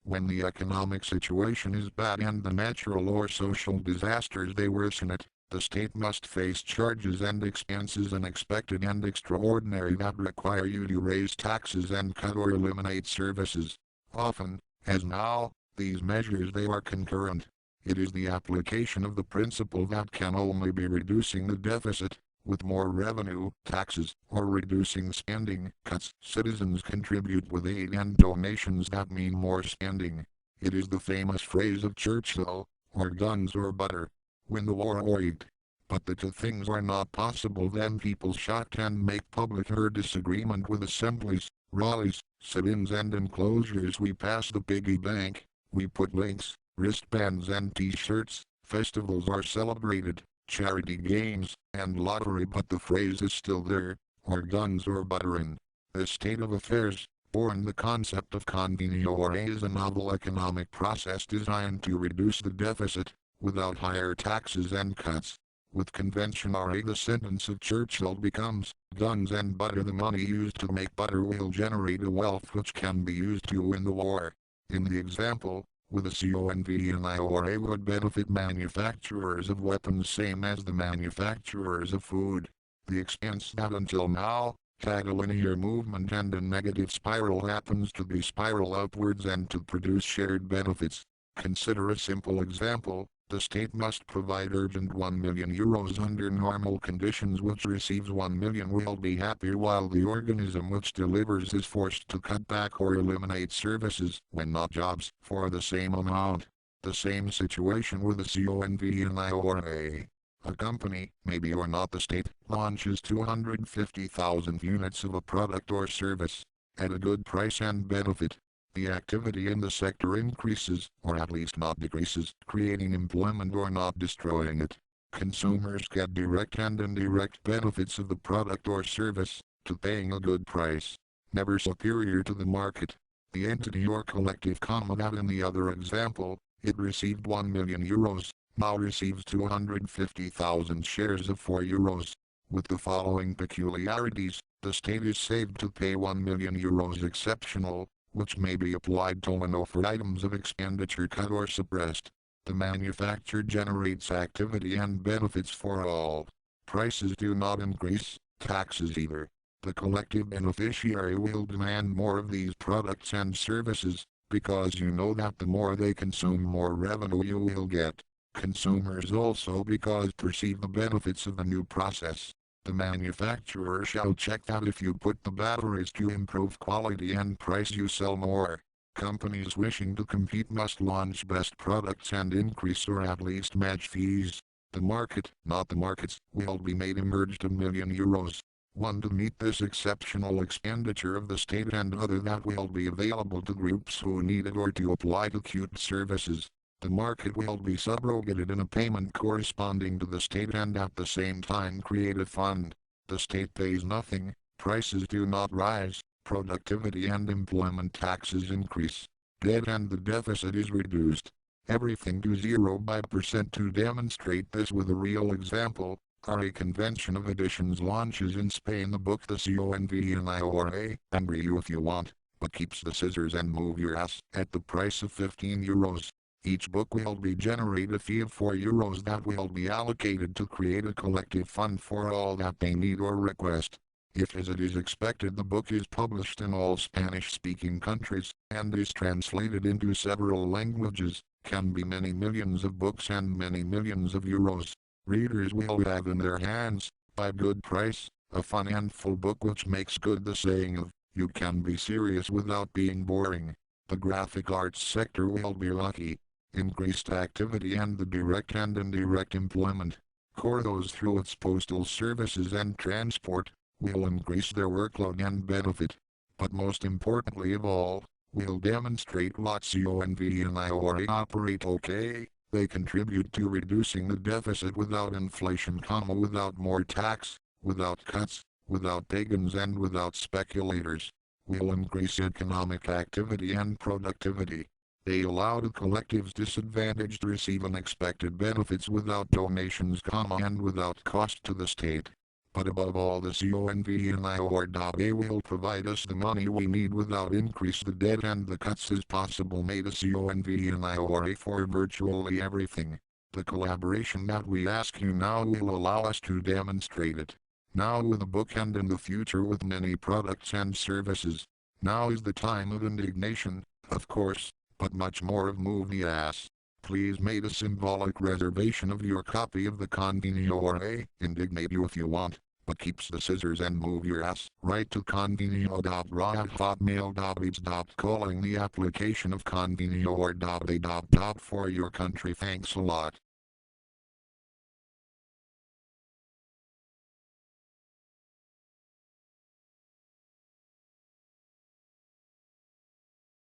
When the economic situation is bad and the natural or social disasters they worsen it, the state must face charges and expenses unexpected and extraordinary that require you to raise taxes and cut or eliminate services. Often, as now, these measures they are concurrent. It is the application of the principle that can only be reducing the deficit, with more revenue, taxes, or reducing spending, cuts. Citizens contribute with aid and donations that mean more spending. It is the famous phrase of Churchill, or guns or butter. Win the war or eat. But the two things are not possible, then people shut and make public her disagreement with assemblies, rallies, sit-ins and enclosures. We pass the piggy bank, we put links, wristbands and t-shirts, festivals are celebrated, charity games, and lottery, but the phrase is still there, or guns or butter. In this state of affairs, born the concept of Convenio R.A. is a novel economic process designed to reduce the deficit, without higher taxes and cuts. With Convention R.A. the sentence of Churchill becomes, guns and butter. The money used to make butter will generate a wealth which can be used to win the war. In the example, with a Convenio R.A. would benefit manufacturers of weapons same as the manufacturers of food. The expense that until now, had a linear movement and a negative spiral happens to be spiral upwards and to produce shared benefits. Consider a simple example. The state must provide urgent 1 million euros under normal conditions. Which receives 1 million will be happy, while the organism which delivers is forced to cut back or eliminate services, when not jobs, for the same amount. The same situation with the Convenio R.A. A company, maybe or not the state, launches 250,000 units of a product or service, at a good price and benefit. The activity in the sector increases, or at least not decreases, creating employment or not destroying it. Consumers get direct and indirect benefits of the product or service, to paying a good price, never superior to the market. The entity or collective that in the other example, it received 1 million euros, now receives 250,000 shares of 4 euros. With the following peculiarities, the state is saved to pay 1 million euros exceptional, which may be applied to one for items of expenditure cut or suppressed. The manufacturer generates activity and benefits for all. Prices do not increase, taxes either. The collective beneficiary will demand more of these products and services, because you know that the more they consume, more revenue you will get. Consumers also because perceive the benefits of the new process. The manufacturer shall check that if you put the batteries to improve quality and price you sell more. Companies wishing to compete must launch best products and increase or at least match fees. The market, not the markets, will be made emerged 1 million euros. One to meet this exceptional expenditure of the state and other that will be available to groups who need it or to apply to acute services. The market will be subrogated in a payment corresponding to the state and at the same time create a fund. The state pays nothing, prices do not rise, productivity and employment taxes increase. Debt and the deficit is reduced. Everything to zero by percent. To demonstrate this with a real example, R.A. Convention of Editions launches in Spain the book The Convenio R.A. Angry you if you want, but keeps the scissors and move your ass at the price of 15 euros. Each book will be generate a fee of 4 euros that will be allocated to create a collective fund for all that they need or request. If as it is expected the book is published in all Spanish-speaking countries, and is translated into several languages, can be many millions of books and many millions of euros. Readers will have in their hands, by good price, a fun and full book which makes good the saying of, you can be serious without being boring. The graphic arts sector will be lucky. Increased activity and the direct and indirect employment, corridors through its postal services and transport, will increase their workload and benefit. But most importantly of all, will demonstrate what Convenio R.A. operate okay. They contribute to reducing the deficit without inflation, without more tax, without cuts, without pagans and without speculators. Will increase economic activity and productivity. They allow the collectives disadvantaged to receive unexpected benefits without donations, and without cost to the state. But above all the Convenio.A will provide us the money we need without increase the debt and the cuts is possible made a Convenio.A for virtually everything. The collaboration that we ask you now will allow us to demonstrate it. Now with a book and in the future with many products and services. Now is the time of indignation, of course, but much more of movie ass. Please make a symbolic reservation of your copy of the Convenio R.A. Indignate you if you want, but keeps the scissors and move your ass. Write to convenio.ra@hotmail.biz. Calling the application of Convenio R.A. for your country. Thanks a lot.